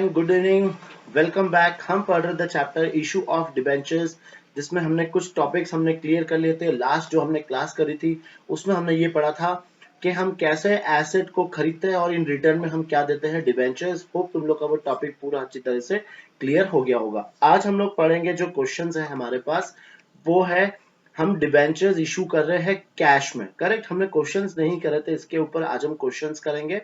And good evening. Welcome back. हम पढ़ रहे थे चैप्टर इशू ऑफ डिबेंचर्स, जिसमें हमने कुछ टॉपिक्स हमने क्लियर कर लिए थे। लास्ट जो हमने क्लास करी थी उसमें हमने ये पढ़ा था कि हम कैसे एसेट को खरीदते हैं और इन रिटर्न में हम क्या देते हैं, डिबेंचर्स। होप तुम लोग का वो टॉपिक पूरा अच्छी तरह से क्लियर हो गया होगा। आज हम लोग पढ़ेंगे जो क्वेश्चंस है हमारे पास, वो है हम डिबेंचर्स इशू कर रहे हैं कैश में। करेक्ट, हमने क्वेश्चंस नहीं करे थे इसके ऊपर, आज हम क्वेश्चंस करेंगे।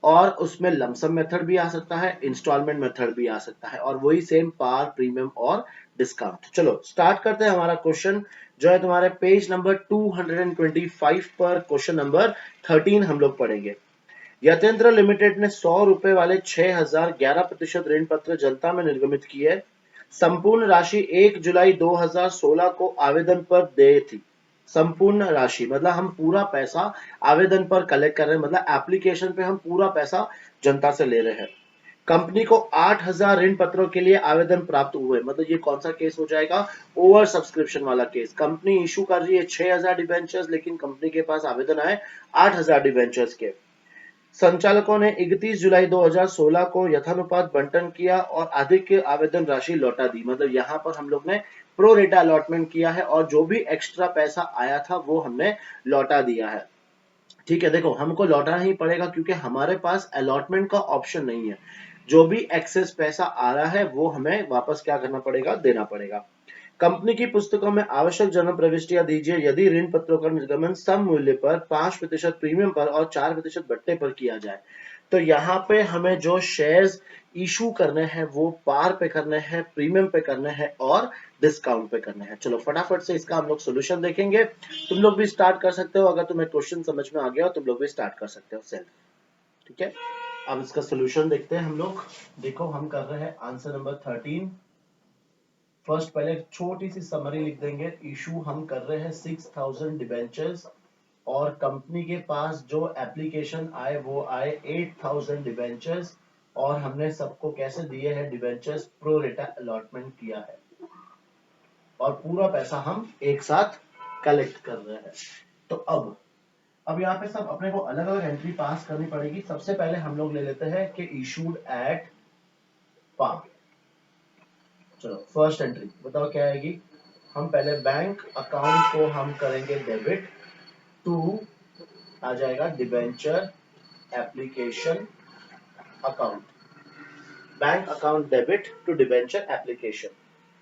और उसमें लमसम मेथड भी आ सकता है, इंस्टॉलमेंट मेथड भी आ सकता है, और वही सेम पार, प्रीमियम और डिस्काउंट। चलो स्टार्ट करते हैं। हमारा क्वेश्चन जो है तुम्हारे पेज नंबर 225 पर क्वेश्चन नंबर 13 हम लोग पढ़ेंगे। यतेंद्र लिमिटेड ने 100 रुपए वाले 6011% ऋण पत्र जनता में निर्गमित किए। संपूर्ण राशि 1 जुलाई 2016 को आवेदन पर दे थी। संपूर्ण राशि मतलब हम पूरा पैसा आवेदन पर कलेक्ट कर रहे हैं, मतलब एप्लीकेशन पे हम पूरा पैसा जनता से ले रहे हैं। कंपनी को 8000 ऋण पत्रों के लिए आवेदन प्राप्त हुए, मतलब ये कौन सा केस हो जाएगा, ओवर सब्सक्रिप्शन वाला केस। कंपनी इशू कर रही है 6000 डिबेंचर्स, लेकिन कंपनी के पास आवेदन आए 8000 डिबेंचर्स के। संचालकों ने 31 जुलाई 2016 को यथानुपात बंटन किया और अधिक आवेदन राशि लौटा दी। मतलब यहाँ पर हम लोग ने प्रो रेटा अलॉटमेंट किया है और जो भी एक्स्ट्रा पैसा आया था वो हमने लौटा दिया है। ठीक है, देखो हमको लौटाना ही पड़ेगा क्योंकि हमारे पास अलॉटमेंट का ऑप्शन नहीं है। जो भी एक्सेस पैसा आ रहा है वो हमें वापस क्या करना पड़ेगा, देना पड़ेगा। कंपनी की पुस्तकों में आवश्यक जन्म प्रविष्टियां दीजिए यदि ऋण पत्रों का निर्गमन सम मूल्य पर 5% प्रीमियम पर और 4% बट्टे पर किया जाए। तो यहाँ पे हमें जो शेयर्स इशू करने हैं वो पार पे करने हैं, प्रीमियम पे करने हैं और डिस्काउंट पे करने हैं। चलो फटाफट से इसका हम लोग सोल्यूशन देखेंगे। तुम लोग भी स्टार्ट कर सकते हो, अगर तुम्हें क्वेश्चन समझ में आ गया हो तुम लोग भी स्टार्ट कर सकते हो सेल्फ। ठीक है, अब इसका सोल्यूशन देखते हैं हम लोग। देखो हम कर रहे हैं आंसर नंबर 13। फर्स्ट पहले छोटी सी समरी लिख देंगे। इशू हम कर रहे हैं 6000 डिबेंचर्स और कंपनी के पास जो एप्लीकेशन आए वो आए 8000 डिबेंचर्स, और हमने सबको कैसे दिए हैं डिबेंचर्स, प्रो रेटा अलॉटमेंट किया है और पूरा पैसा हम एक साथ कलेक्ट कर रहे हैं। तो अब यहाँ पे सब अपने को अलग अलग एंट्री पास करनी पड़ेगी। सबसे पहले हम लोग ले लेते हैं कि इशूड एट पार। चलो फर्स्ट एंट्री बताओ क्या आएगी। हम पहले बैंक अकाउंट को हम करेंगे डेबिट टू, आ जाएगा debenture application account. Bank account debit to debenture application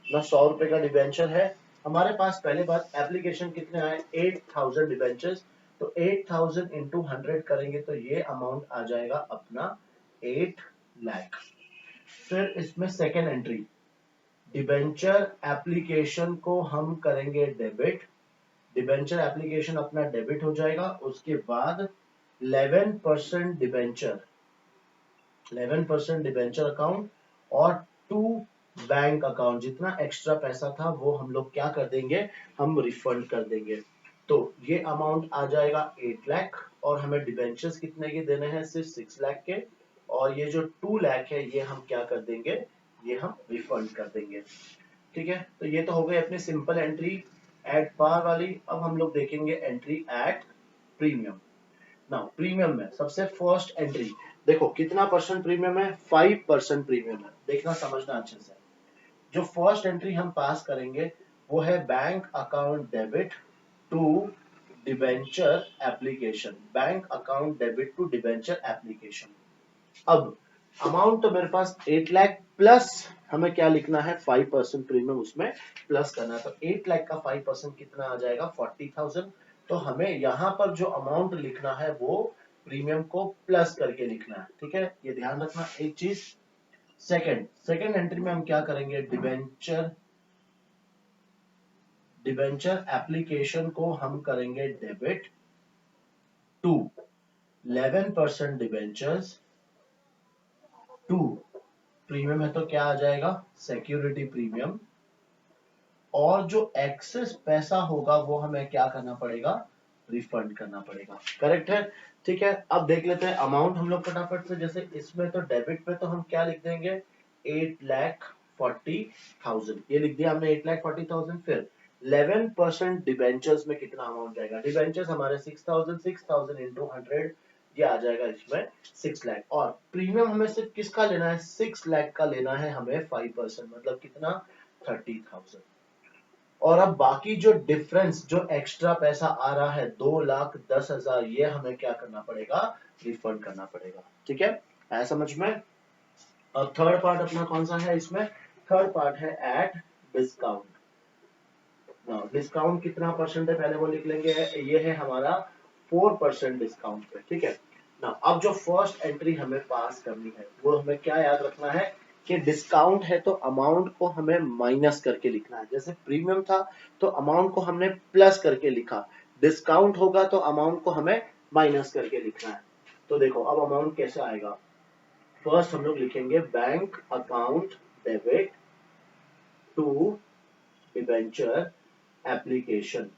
ना। 100 रुपए का डिबेंचर है हमारे पास। पहले बात, एप्लीकेशन कितने आए, 8000 डिबेंचर्स। तो 8000 इंटू 100 करेंगे तो ये अमाउंट आ जाएगा अपना 8 लाख। फिर इसमें सेकेंड एंट्री, डिबेंचर एप्लीकेशन को हम करेंगे डेबिट। डिबेंचर एप्लीकेशन अपना डेबिट हो जाएगा। उसके बाद 11% डिबेंचर, 11% डिबेंचर अकाउंट और 2 बैंक अकाउंट, जितना एक्स्ट्रा पैसा था वो हम लोग क्या कर देंगे, हम रिफंड कर देंगे। तो ये अमाउंट आ जाएगा 8 लाख और हमें डिबेंचर्स कितने के देने हैं, सिर्फ 6 लाख के। और ये जो 2 लाख है ये हम क्या कर देंगे, ये हम रिफंड कर देंगे। ठीक है, तो ये तो हो गई अपनी सिंपल एंट्री एट पार वाली। अब हम लोग देखेंगे entry at premium. Now premium में सबसे फर्स्ट एंट्री देखो कितना परसेंट प्रीमियम है, 5% प्रीमियम है। देखना समझना अच्छे से। जो फर्स्ट एंट्री हम पास करेंगे वो है bank account debit to debenture application. Bank account debit to debenture application. अब अमाउंट तो मेरे पास 8 लाख प्लस हमें क्या लिखना है, 5% प्रीमियम उसमें प्लस करना है। तो 8 लाख का 5% कितना आ जाएगा, 40,000। तो हमें यहाँ पर जो अमाउंट लिखना है वो प्रीमियम को प्लस करके लिखना है। ठीक है, ये ध्यान रखना एक चीज। सेकंड एंट्री में हम क्या करेंगे, डिबेंचर एप्लीकेशन को हम करेंगे debit to 11% debentures to, premium है तो क्या आ जाएगा, सिक्योरिटी प्रीमियम। और जो एक्सेस पैसा होगा वो हमें क्या करना पड़ेगा, रिफंड करना पड़ेगा। करेक्ट है। ठीक है, अब देख लेते हैं अमाउंट हम लोग फटाफट से। जैसे इसमें तो डेबिट पे तो हम क्या लिख देंगे, 8,40,000 ये लिख दिया हमने, 8,40,000। फिर 11% डिबेंचर्स में कितना अमाउंट जाएगा, डिबेंचर्स हमारे 6,000 इंटू 100 ये आ जाएगा इसमें 6 लाख। और प्रीमियम हमें सिर्फ किसका लेना है, 6 लाख का लेना है हमें 5%, मतलब कितना 30,000। और अब बाकी जो डिफरेंस, जो एक्स्ट्रा पैसा आ रहा है 2,10,000, ये हमें क्या करना पड़ेगा, रिफंड करना पड़ेगा। ठीक है, आया समझ में। और थर्ड पार्ट अपना कौन सा है इसमें, थर्ड पार्ट है एट डिस्काउंट। डिस्काउंट कितना परसेंट है पहले वो लिख लेंगे, ये है हमारा 4% डिस्काउंट पे। ठीक है ना, अब जो फर्स्ट एंट्री हमें पास करनी है वो हमें क्या याद रखना है कि डिस्काउंट है तो अमाउंट को हमें माइनस करके लिखना है। जैसे प्रीमियम था तो अमाउंट को हमने प्लस करके लिखा, डिस्काउंट होगा तो अमाउंट को हमें माइनस करके लिखना है। तो देखो अब अमाउंट कैसे आएगा, फर्स्ट हम लोग लिखेंगे bank account debit to debenture application.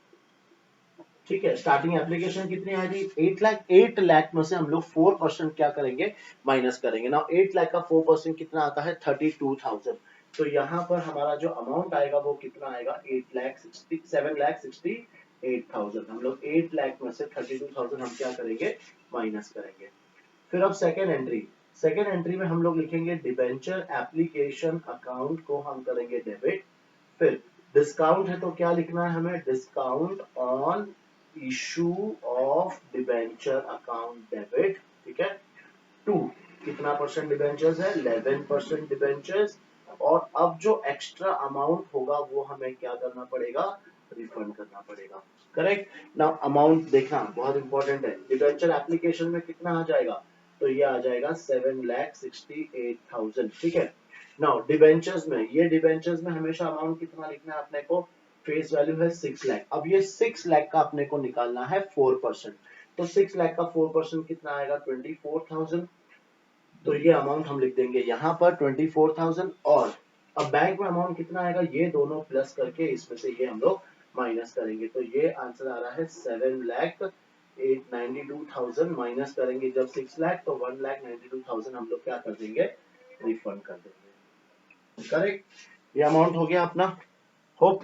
ठीक है, स्टार्टिंग एप्लीकेशन कितनी आई थी, 8 लाख। 8 लाख में से हम लोग 4% क्या करेंगे, माइनस करेंगे ना। 8 लाख का 4% कितना आता है, 32,000। तो यहाँ पर हमारा जो अमाउंट आएगा वो कितना आएगा, 7,68,000। हम लोग 8 लाख में से 32,000 हम क्या करेंगे, माइनस करेंगे। फिर अब सेकेंड एंट्री, सेकेंड एंट्री में हम लोग लिखेंगे डिबेंचर एप्लीकेशन अकाउंट को हम करेंगे डेबिट। फिर डिस्काउंट है तो क्या लिखना है हमें, discount on issue of debenture account debit. ठीक है, टू कितना परसेंट डिबेंचर्स है, 11% डिबेंचर्स। और अब जो एक्स्ट्रा अमाउंट होगा वो हमें क्या करना पड़ेगा, रिफंड करना पड़ेगा। करेक्ट ना, अमाउंट देखना बहुत इंपॉर्टेंट है। डिबेंचर एप्लीकेशन में कितना आ जाएगा, तो ये आ जाएगा 7,68,000। ठीक है, नाउ डिबेंचर्स में, ये डिबेंचर्स में हमेशा अमाउंट कितना लिखना है अपने को, फेस वैल्यू है 6 लाख। अब ये 6 लाख का अपने को निकालना है 4%। तो 6 लाख का 4% कितना आएगा, 24,000। तो ये अमाउंट हम लिख देंगे यहाँ पर 24,000। और अब बैंक में अमाउंट कितना आएगा, ये दोनों प्लस करके इसमें से ये हम लोग माइनस करेंगे। तो ये आंसर आ रहा है 7,92,000। माइनस करेंगे जब 6 लाख तो 1,92,000 हम लोग क्या कर देंगे, रिफंड कर देंगे। करेक्ट, ये अमाउंट हो गया अपना। होप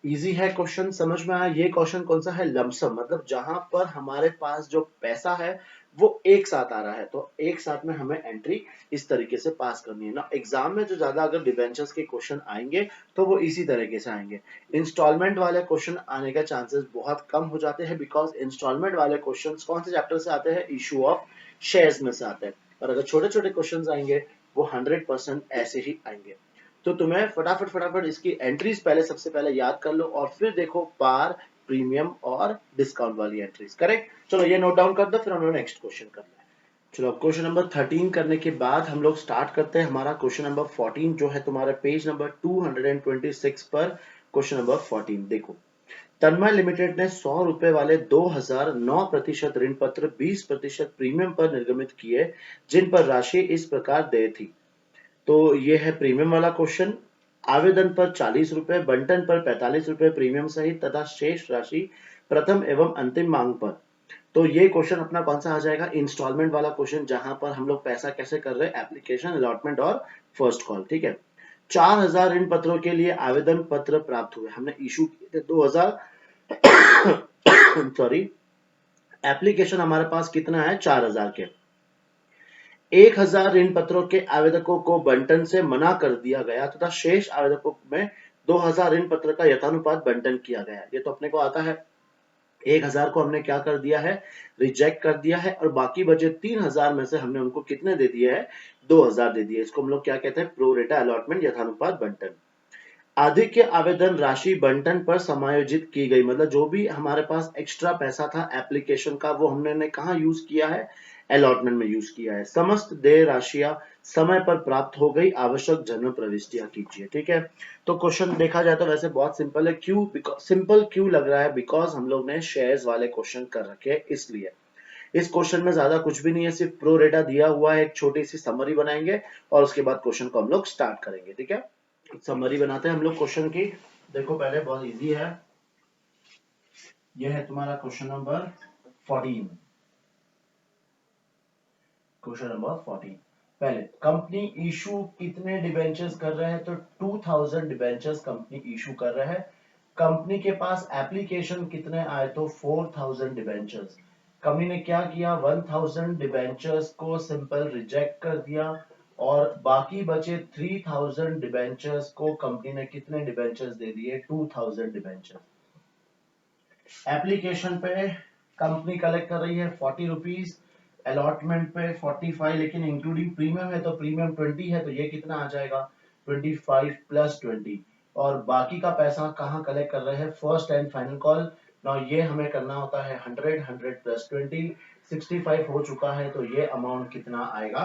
इजी है क्वेश्चन, समझ में आया। ये क्वेश्चन कौन सा है, लमसम, मतलब जहां पर हमारे पास जो पैसा है वो एक साथ आ रहा है, तो एक साथ में हमें एंट्री इस तरीके से पास करनी है ना। एग्जाम में जो ज्यादा अगर डिबेंचर्स के क्वेश्चन आएंगे तो वो इसी तरीके से आएंगे। इंस्टॉलमेंट वाले क्वेश्चन आने का चांसेस बहुत कम हो जाते हैं, बिकॉज इंस्टॉलमेंट वाले क्वेश्चन कौन से चैप्टर से आते हैं, इशू ऑफ शेयर्स में से आते हैं। और अगर छोटे छोटे क्वेश्चन आएंगे वो 100% ऐसे ही आएंगे। तो तुम्हें फटाफट इसकी एंट्रीज पहले सबसे पहले याद कर लो और फिर देखो पार, प्रीमियम और डिस्काउंट वाली एंट्रीज। करेक्ट, चलो ये नोट डाउन कर दो, फिर हम लोग नेक्स्ट क्वेश्चन करना है। चलो अब क्वेश्चन नंबर 13 करने के बाद हम लोग स्टार्ट करते हैं हमारा क्वेश्चन नंबर 14, जो है तुम्हारे पेज नंबर 226 पर। क्वेश्चन नंबर 14 देखो, तन्मय लिमिटेड ने 100 रुपए वाले 2009% ऋण पत्र 20% प्रीमियम पर निर्गमित किए, जिन पर राशि इस प्रकार देय थी। तो ये है प्रीमियम वाला क्वेश्चन। आवेदन पर 40 रुपए, बंटन पर 45 रुपए प्रीमियम सहित तथा शेष राशि प्रथम एवं अंतिम मांग पर। तो ये क्वेश्चन अपना कौन सा आ जाएगा, इंस्टॉलमेंट वाला क्वेश्चन, जहां पर हम लोग पैसा कैसे कर रहे हैं, एप्लीकेशन, अलॉटमेंट और फर्स्ट कॉल। ठीक है, 4,000 ऋण पत्रों के लिए आवेदन पत्र प्राप्त हुए, हमने इशू किए थे 2,000 सॉरी, एप्लीकेशन हमारे पास कितना है, 4,000 के। 1,000 ऋण पत्रों के आवेदकों को बंटन से मना कर दिया गया तथा शेष आवेदकों में 2,000 ऋण पत्र का यथानुपात बंटन किया गया। ये तो अपने को आता है। 1,000 को हमने क्या कर दिया है, रिजेक्ट कर दिया है, और बाकी बचे 3,000 में से हमने उनको कितने दे दिए है, 2,000 दे दिए। इसको हम लोग क्या कहते हैं, प्रो रेटा अलॉटमेंट यथानुपात बंटन। अधिक के आवेदन राशि बंटन पर समायोजित की गई, मतलब जो भी हमारे पास एक्स्ट्रा पैसा था एप्लीकेशन का वो हमने कहा यूज किया है, अलॉटमेंट में यूज किया है। समस्त देय राशियां समय पर प्राप्त हो गई, आवश्यक जन्म प्रविष्टियां कीजिए। ठीक है, तो क्वेश्चन देखा जाए तो वैसे बहुत सिंपल है। क्यों सिंपल क्यों लग रहा है, बिकॉज हम लोग ने शेयर्स वाले क्वेश्चन कर रखे हैं, इसलिए। इस क्वेश्चन में ज्यादा कुछ भी नहीं है, सिर्फ प्रो रेटा दिया हुआ है, एक छोटी सी समरी बनाएंगे और उसके बाद क्वेश्चन को हम लोग स्टार्ट करेंगे। ठीक है, समरी बनाते हैं हम लोग क्वेश्चन की। देखो पहले बहुत इजी है, यह है तुम्हारा क्वेश्चन नंबर 14। क्वेश्चन नंबर 14, पहले कंपनी इशू कितने डिबेंचर्स कर रहे हैं, तो 2,000 डिबेंचर्स कंपनी इशू कर रहे हैं। कंपनी के पास एप्लीकेशन कितने आए, तो 4,000 डिबेंचर्स। कंपनी ने क्या किया, 1000 डिबेंचर्स को सिंपल रिजेक्ट कर दिया और बाकी बचे 3000 डिबेंचर्स को कंपनी ने कितने डिबेंचर्स दे दिए, 2000 डिबेंचर्स। एप्लीकेशन पे कंपनी कलेक्ट कर रही है 40 रुपीज, अलॉटमेंट पे 45, लेकिन इंक्लूडिंग प्रीमियम है तो प्रीमियम 20 है, तो ये कितना आ जाएगा 25 प्लस 20। और बाकी का पैसा कहाँ कलेक्ट कर रहे हैं, फर्स्ट एंड फाइनल कॉल। ना ये हमें करना होता है 100 प्लस 20, 65 हो चुका है, तो ये अमाउंट कितना आएगा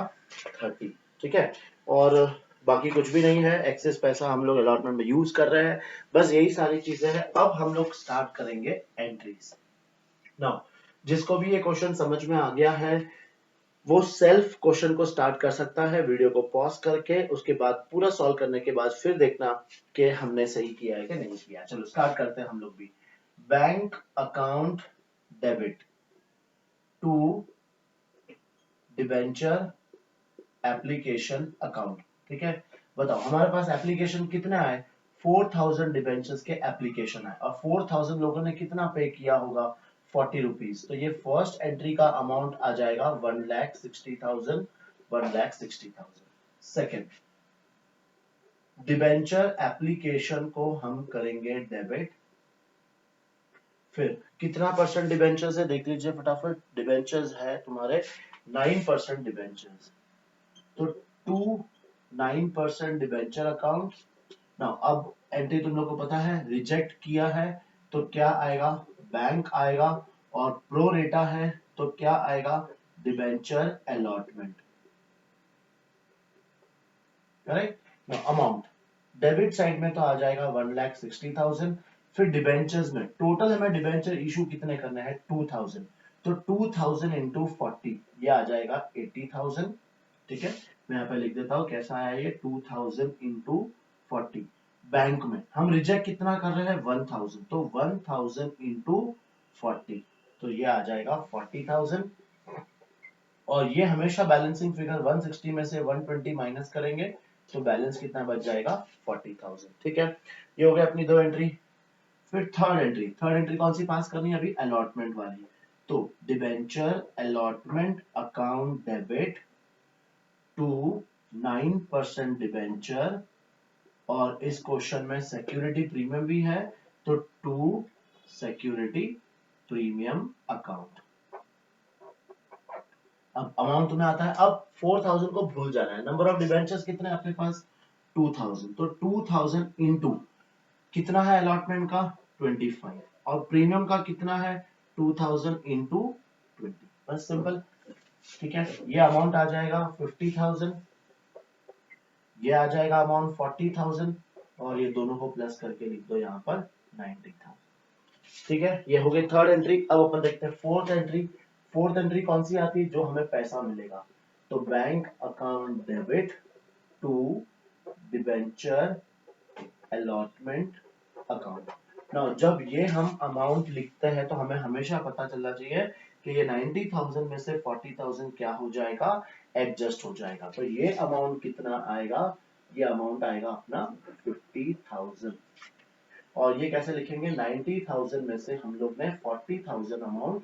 30। ठीक है, और बाकी कुछ भी नहीं है, एक्सेस पैसा हम लोग अलॉटमेंट में यूज कर रहे हैं, बस यही सारी चीजें हैं। अब हम लोग स्टार्ट करेंगे एंट्रीज। नाउ जिसको भी ये क्वेश्चन समझ में आ गया है वो सेल्फ क्वेश्चन को स्टार्ट कर सकता है, वीडियो को पॉज करके, उसके बाद पूरा सॉल्व करने के बाद फिर देखना कि हमने सही किया है कि नहीं किया। चलो स्टार्ट करते हैं हम लोग भी। Bank account debit to debenture application account. ठीक है, बताओ हमारे पास एप्लीकेशन कितना है, 4000 डिबेंचर्स के एप्लीकेशन है और 4000 लोगों ने कितना पे किया होगा, 40 रुपीज। तो ये फर्स्ट एंट्री का अमाउंट आ जाएगा 1,60,000, 1,60,000। सेकेंड, डिबेंचर एप्लीकेशन को हम करेंगे डेबिट। फिर कितना परसेंट डिबेंचर्स है देख लीजिए फटाफट, डिबेंचर्स है तुम्हारे 9% डिबेंचर्स, तो 9% डिबेंचर अकाउंट। नाउ अब एंट्री तुम लोग को पता है, रिजेक्ट किया है तो क्या आएगा, बैंक आएगा, और प्रो रेटा है तो क्या आएगा, debenture allotment. Correct. Now amount debit side में तो आ जाएगा 1,60,000। फिर डिबेंचर्स में टोटल हमें डिबेंचर इशू कितने करने हैं, 2000, तो 2000 इंटू 40 ये आ जाएगा 80,000। ठीक है, मैं यहाँ पे लिख देता हूँ कैसा आया ये, 2000 इंटू 40। बैंक में हम रिजेक्ट कितना कर रहे हैं, 1000, तो 1000 इंटू 40, तो ये आ जाएगा 40,000। और ये हमेशा बैलेंसिंग फिगर 160 में से 120 माइनस करेंगे तो बैलेंस कितना बच जाएगा, 40,000। ठीक है, ये हो गया अपनी दो एंट्री। फिर थर्ड एंट्री कौन सी पास करनी है अभी, अलॉटमेंट वाली। तो debenture allotment account debit to 9% debenture, और इस क्वेश्चन में सिक्योरिटी प्रीमियम भी है तो टू सिक्योरिटी प्रीमियम अकाउंट। अब अमाउंट तुम्हें आता है, अब 4000 को भूल जाना है, नंबर ऑफ डिबेंचर्स कितने हैं अपने पास, 2000, तो 2000 इंटू कितना है अलॉटमेंट का 25, और प्रीमियम का कितना है 2000 इंटू 20, बस सिंपल। ठीक है, ये अमाउंट आ जाएगा 50,000, ये आ जाएगा अमाउंट 40,000, और ये दोनों को प्लस करके लिख दो यहाँ पर 90,000। ठीक है, ये हो गई थर्ड एंट्री। अब अपन देखते हैं फोर्थ एंट्री। फोर्थ एंट्री कौन सी आती है, जो हमें पैसा मिलेगा, तो bank account debit to debenture allotment account. Now जब ये हम अमाउंट लिखते हैं तो हमें हमेशा पता चलना चाहिए कि ये 90,000 में से 40,000 क्या हो जाएगा, एडजस्ट हो जाएगा। तो ये अमाउंट कितना आएगा, ये अमाउंट आएगा अपना 50,000। और ये कैसे लिखेंगे, 90,000 में से हम लोग ने 40,000 अमाउंट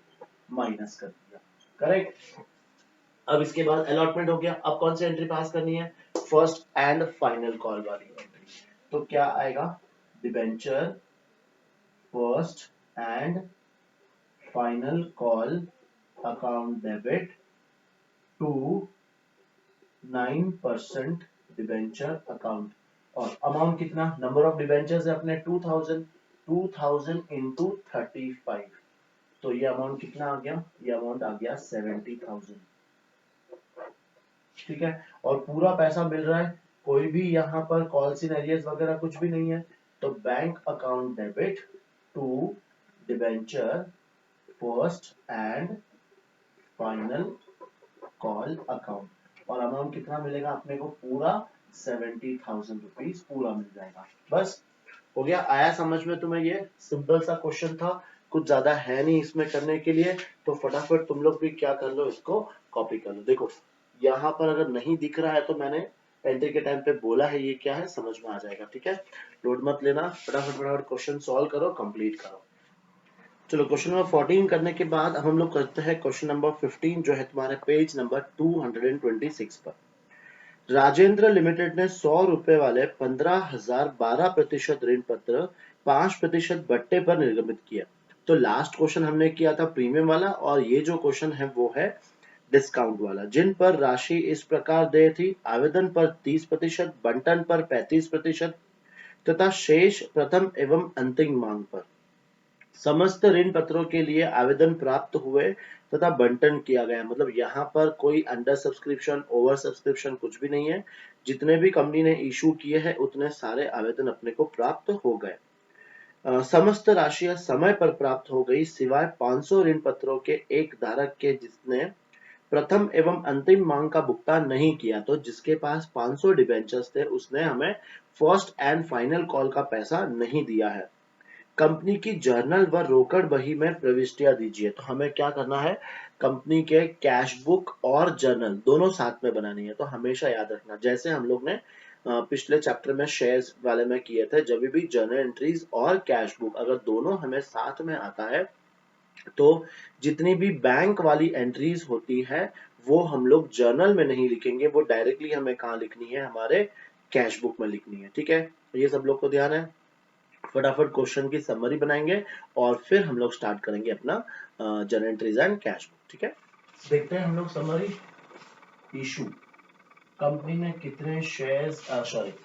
माइनस कर दिया। करेक्ट। अब इसके बाद अलॉटमेंट हो गया, अब कौन सी एंट्री पास करनी है, फर्स्ट एंड फाइनल कॉल वाली एंट्री। तो क्या आएगा, debenture first and final call account debit to 9% debenture account, और अमाउंट कितना, नंबर ऑफ डिबेंचर्स है अपने 2000, 2000 इंटू 35, तो ये अमाउंट कितना आ गया, ये अमाउंट आ गया 70,000। ठीक है, और पूरा पैसा मिल रहा है, कोई भी यहाँ पर कॉल्स इन एरियर्स वगैरह कुछ भी नहीं है, तो bank account debit to debenture first and final call account, और अमाउंट कितना मिलेगा अपने को, पूरा 70,000 रुपीज पूरा मिल जाएगा। बस हो गया, आया समझ में तुम्हें, ये सिंपल सा क्वेश्चन था, कुछ ज्यादा है नहीं इसमें करने के लिए, तो फटाफट तुम लोग भी क्या कर लो, इसको कॉपी कर लो। देखो यहाँ पर अगर नहीं दिख रहा है तो मैंने एंट्री के टाइम पे बोला है ये क्या है, समझ में आ जाएगा। ठीक है, लोड मत लेना, फटाफट फटाफट क्वेश्चन सॉल्व करो, कंप्लीट करो। चलो क्वेश्चन नंबर 14 करने के बाद अब हम लोग करते हैं क्वेश्चन नंबर 15 जो है तुम्हारे पेज नंबर 226 पर। राजेंद्र लिमिटेड ने 100 रुपए वाले 15,000 12% ऋण पत्र 5% बट्टे पर निर्गमित किया। तो लास्ट क्वेश्चन हमने किया था प्रीमियम वाला, और ये जो क्वेश्चन है वो है डिस्काउंट वाला। जिन पर राशि इस प्रकार देय थी: आवेदन पर 30%, बंटन पर 35% तथा शेष प्रथम एवं अंतिम मांग पर। समस्त ऋण पत्रों के लिए आवेदन प्राप्त हुए तथा बंटन किया गया। मतलब यहाँ पर कोई अंडर सब्सक्रिप्शन, ओवर सब्सक्रिप्शन कुछ भी नहीं है। जितने भी कंपनी ने इशू किए हैं उतने सारे आवेदन अपने को प्राप्त हो गए। समस्त राशियां समय पर प्राप्त हो गई सिवाय 500 ऋण पत्रों के एक धारक के जिसने प्रथम एवं अंतिम मांग का भुगतान नहीं किया। तो जिसके पास 500 डिबेंचर्स थे उसने हमें फर्स्ट एंड फाइनल कॉल का पैसा नहीं दिया है। कंपनी की जर्नल व रोकड़ बही में प्रविष्टियां दीजिए। तो हमें क्या करना है, कंपनी के कैश बुक और जर्नल दोनों साथ में बनानी है। तो हमेशा याद रखना, जैसे हम लोग ने पिछले चैप्टर में शेयर्स वाले में किए थे, जब भी जर्नल एंट्रीज और कैश बुक अगर दोनों हमें साथ में आता है तो जितनी भी बैंक वाली एंट्रीज होती है वो हम लोग जर्नल में नहीं लिखेंगे, वो डायरेक्टली हमें कहाँ लिखनी है, हमारे कैश बुक में लिखनी है। ठीक है, ये सब लोग को ध्यान है। फटाफट क्वेश्चन की समरी बनाएंगे और फिर हम लोग स्टार्ट करेंगे अपना journal entries and cash book. ठीक है, देखते हैं हम लोग समरी। इशू, कंपनी ने कितने शेयर्स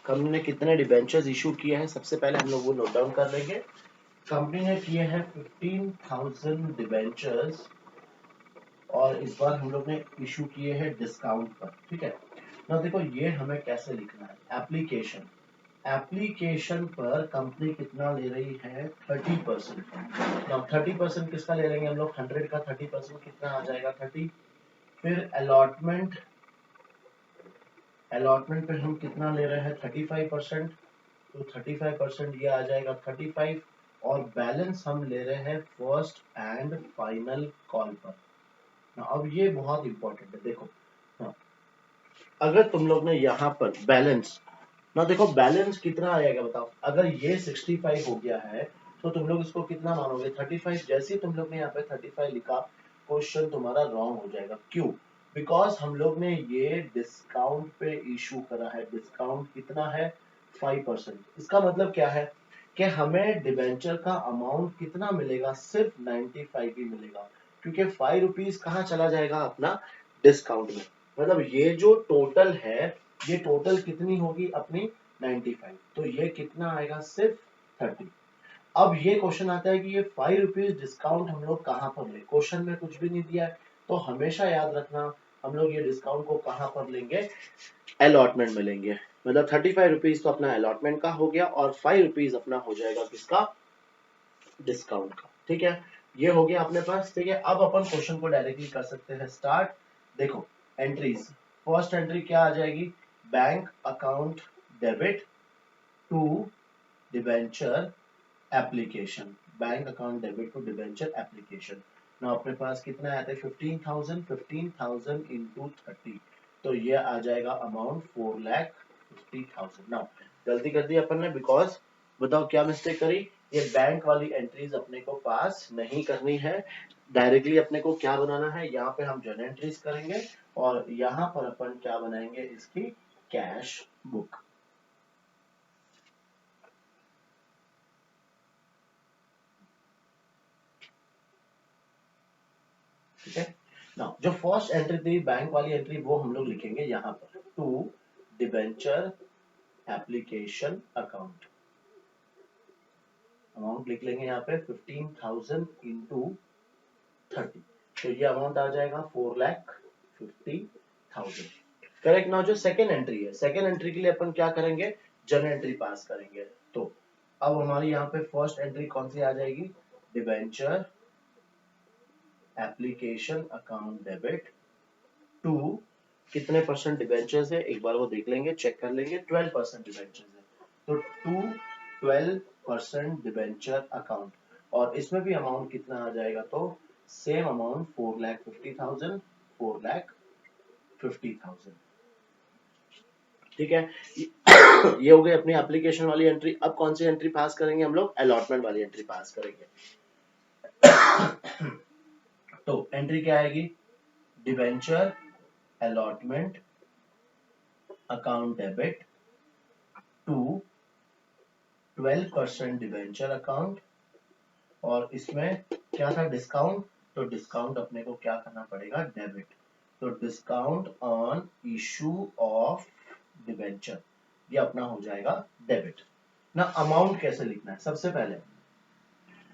कंपनी ने कितने डिबेंचर्स इशू किए हैं, सबसे पहले हम लोग वो नोट डाउन कर लेंगे। कंपनी ने किए हैं 15,000 डिबेंचर्स और इस बार हम लोग ने इशू किए हैं डिस्काउंट पर। ठीक है ना, देखो ये हमें कैसे लिखना है। एप्लीकेशन, एप्लीकेशन पर कंपनी कितना ले रही है, 30%। ना 30% किसका ले लेंगे हम लोग, 100 का 30% कितना आ जाएगा, 30। फिर अलॉटमेंट, अलॉटमेंट पे हम कितना ले रहे हैं, 35%। तो 35% ये आ जाएगा 35। और बैलेंस हम ले रहे हैं फर्स्ट एंड फाइनल कॉल पर ना। अब ये बहुत इंपॉर्टेंट है, देखो ना, अगर तुम लोग ने यहाँ पर बैलेंस ना, देखो बैलेंस कितना आएगा बताओ। अगर ये 65 हो गया है तो तुम लोग इसको कितना मानोगे, 35। जैसे ही तुम लोग ने यहाँ पे 35 लिखा, क्वेश्चन तुम्हारा रॉन्ग हो जाएगा। क्यों? बिकॉज हम लोग ने ये डिस्काउंट पे इशू करा है। डिस्काउंट कितना है, 5%। इसका मतलब क्या है कि हमें डिबेंचर का अमाउंट कितना मिलेगा, सिर्फ 95 ही मिलेगा, क्योंकि 5 रुपीज कहाँ चला जाएगा, अपना डिस्काउंट में। मतलब ये जो टोटल है, ये टोटल कितनी होगी अपनी, 95। तो ये कितना आएगा, सिर्फ 30। अब ये क्वेश्चन आता है कि ये 5 रुपीज डिस्काउंट हम लोग कहाँ पर ले, क्वेश्चन में कुछ भी नहीं दिया है। तो हमेशा याद रखना, हम लोग ये डिस्काउंट को कहाँ पर लेंगे, अलॉटमेंट में लेंगे। मतलब 35 रुपीज तो अपना अलॉटमेंट का हो गया और 5 रुपीज अपना हो जाएगा किसका, डिस्काउंट का। ठीक है, ये हो गया अपने पास। ठीक है, अब अपन क्वेश्चन को डायरेक्टली कर सकते हैं स्टार्ट। देखो एंट्रीज, फर्स्ट एंट्री क्या आ जाएगी, bank account debit to debenture application. Bank account debit to debenture application ना, अपने पास कितना आया था, 15,000। 15,000 इंटू 30, तो ये आ जाएगा अमाउंट 4,50,000। ना गलती कर दी अपन ने, बिकॉज बताओ क्या मिस्टेक करी, ये बैंक वाली एंट्रीज अपने को पास नहीं करनी है। डायरेक्टली अपने को क्या बनाना है, यहाँ पे हम जर्नल एंट्रीज करेंगे और यहाँ पर अपन क्या बनाएंगे, इसकी कैश बुक। ठीक है ना, जो फर्स्ट एंट्री थी बैंक वाली एंट्री, वो हम लोग लिखेंगे यहाँ पर, to debenture application account. Amount लिख लेंगे यहाँ पे 15,000 इंटू 30, तो ये अमाउंट आ जाएगा 4,50,000। करेक्ट ना। जो सेकेंड एंट्री है, सेकेंड एंट्री के लिए अपन क्या करेंगे, जर्नल एंट्री पास करेंगे। तो अब हमारी यहाँ पे फर्स्ट एंट्री कौन सी आ जाएगी, debenture application account debit to, कितने परसेंट डिबेंचर्स है एक बार वो देख लेंगे, चेक कर लेंगे, 12% डिबेंचर्स है। तो टू 12% डिबेंचर अकाउंट, और इसमें भी अमाउंट कितना आ जाएगा, तो सेम अमाउंट 4,50,000। 4,50,000। ठीक है, ये हो गई अपनी एप्लीकेशन वाली एंट्री। अब कौन सी एंट्री पास करेंगे हम लोग, अलॉटमेंट वाली एंट्री पास करेंगे। तो एंट्री क्या आएगी, debenture allotment account debit to 12% debenture account, और इसमें क्या था, डिस्काउंट, तो डिस्काउंट अपने को क्या करना पड़ेगा, डेबिट, तो discount on issue of debenture, ये अपना हो जाएगा डेबिट ना। अमाउंट कैसे लिखना है, सबसे पहले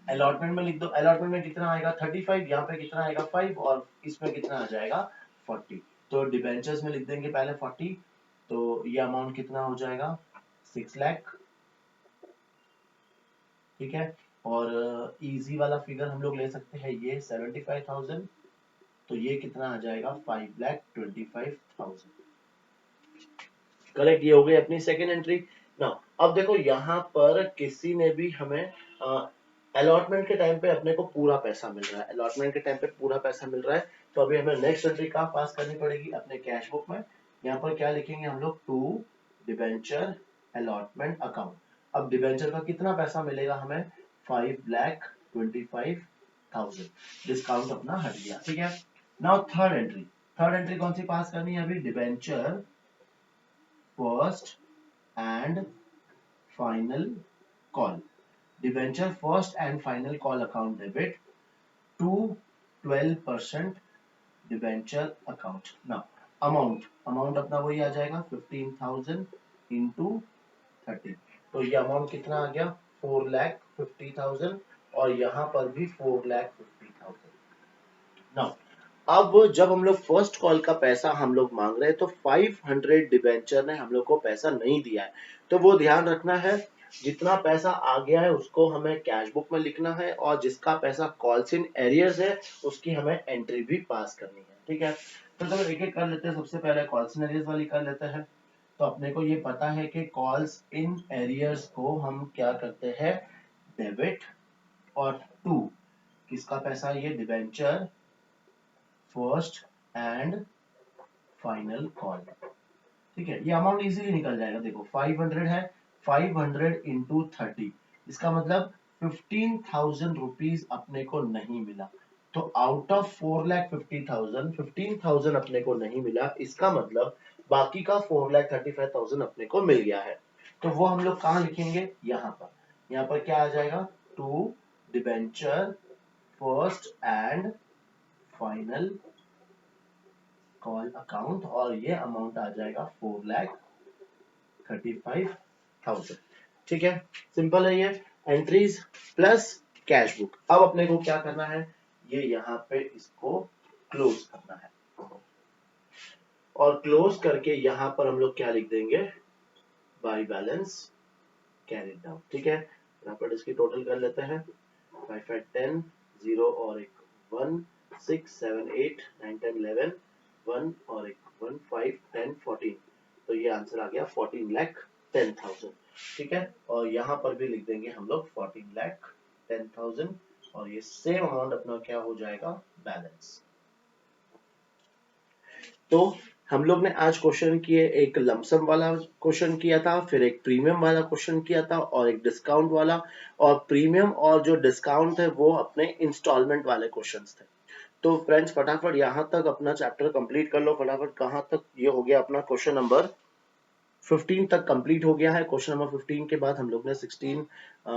अलॉटमेंट में लिख दो, अलॉटमेंट में कितना आएगा 35, यहाँ पे कितना आएगा 5, और इसमें कितना आ जाएगा 40, तो डिबेंचर्स में लिख देंगे पहले 40, तो ये अमाउंट कितना हो जाएगा 6 लाख, ठीक है। और इजी वाला फिगर हम लोग ले सकते हैं ये 75,000, तो ये कितना आ जाएगा 5,25,000, करेक्ट। ये हो गई अपनी सेकेंड एंट्री ना। अब देखो यहाँ पर किसी ने भी हमें अलॉटमेंट के टाइम पे अपने को पूरा पैसा मिल रहा है, अलॉटमेंट के टाइम पे पूरा पैसा मिल रहा है, तो अभी हमें नेक्स्ट एंट्री कहाँ पास करनी पड़ेगी, अपने कैश बुक में। यहाँ पर क्या लिखेंगे हम लोग, टू डिबेंचर अलॉटमेंट अकाउंट। अब डिबेंचर का कितना पैसा मिलेगा हमें, 5,25,000, डिस्काउंट अपना हट गया, ठीक है। Now third entry, third entry कौन सी पास करनी है अभी, debenture first and final call, debenture first and final call account debit to 12% debenture account. Now amount, amount अपना वही आ जाएगा 15,000 इंटू 30, तो ये अमाउंट कितना आ गया 4,50,000, और यहाँ पर भी 4,50,000। नाउ अब जब हम लोग फर्स्ट कॉल का पैसा हम लोग मांग रहे हैं, तो 500 डिबेंचर ने हम लोग को पैसा नहीं दिया है, तो वो ध्यान रखना है, जितना पैसा आ गया है उसको हमें कैश बुक में लिखना है, और जिसका पैसा कॉल्स इन एरियर्स है उसकी हमें एंट्री भी पास करनी है, ठीक है। तो चलो एक एक कर लेते हैं, सबसे पहले कॉल्स इन एरियर्स वाली कर लेते हैं। तो अपने को ये पता है कि कॉल्स इन एरियर्स को हम क्या करते हैं, डेबिट, और टू किसका पैसा, ये debenture first and final call, ठीक है। ये अमाउंट इजीली निकल जाएगा, देखो 500 है, 500 इंटू 30, इसका मतलब 15,000 रुपीज अपने को नहीं मिला, तो आउट ऑफ 4,50,000 15,000 अपने को नहीं मिला, इसका मतलब बाकी का 4,35,000 अपने को मिल गया है, तो वो हम लोग कहाँ लिखेंगे, यहाँ पर क्या आ जाएगा, to debenture first and final call account, और ये अमाउंट आ जाएगा 4,35,000, ठीक है। सिंपल है ये एंट्रीज प्लस कैश बुक। अब अपने को क्या करना है, ये यहाँ पे इसको क्लोज करना है, और क्लोज करके यहाँ पर हम लोग क्या लिख देंगे, बाय बैलेंस कैरिड डाउन, ठीक है। यहाँ पर इसकी टोटल कर लेते हैं, 5 5 10 0 और एक 1 6 7 8 9 10 11 1 और एक 1 5 10 14, तो ये आंसर आ गया 14,10,000, ठीक है। और यहाँ पर भी लिख देंगे हम लोग 14,10,000, और ये सेम अमाउंट अपना क्या हो जाएगा, बैलेंस। तो हम लोग ने आज क्वेश्चन किए, एक लमसम वाला क्वेश्चन किया था, फिर एक प्रीमियम वाला क्वेश्चन किया था, और एक डिस्काउंट वाला, और प्रीमियम और जो डिस्काउंट है वो अपने इंस्टॉलमेंट वाले क्वेश्चंस थे। तो फ्रेंड्स फटाफट यहाँ तक अपना चैप्टर कंप्लीट कर लो, फटाफट कहाँ तक ये हो गया, अपना क्वेश्चन नंबर 15 तक कंप्लीट हो गया है। क्वेश्चन नंबर 15 के बाद हम लोग ने 16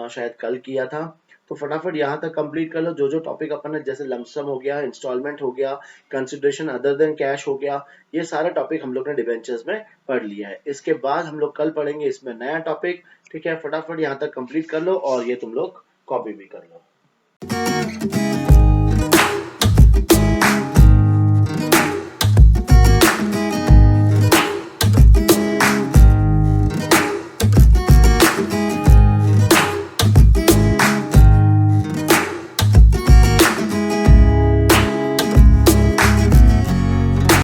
शायद कल किया था, तो फटाफट यहाँ तक कंप्लीट कर लो। जो जो टॉपिक अपन ने, जैसे लमसम हो गया, इंस्टॉलमेंट हो गया, कंसिडरेशन अदर देन कैश हो गया, ये सारे टॉपिक हम लोग ने डिबेंचर्स में पढ़ लिया है। इसके बाद हम लोग कल पढ़ेंगे इसमें नया टॉपिक, ठीक है। फटाफट यहाँ तक कंप्लीट कर लो, और ये तुम लोग कॉपी भी कर लो।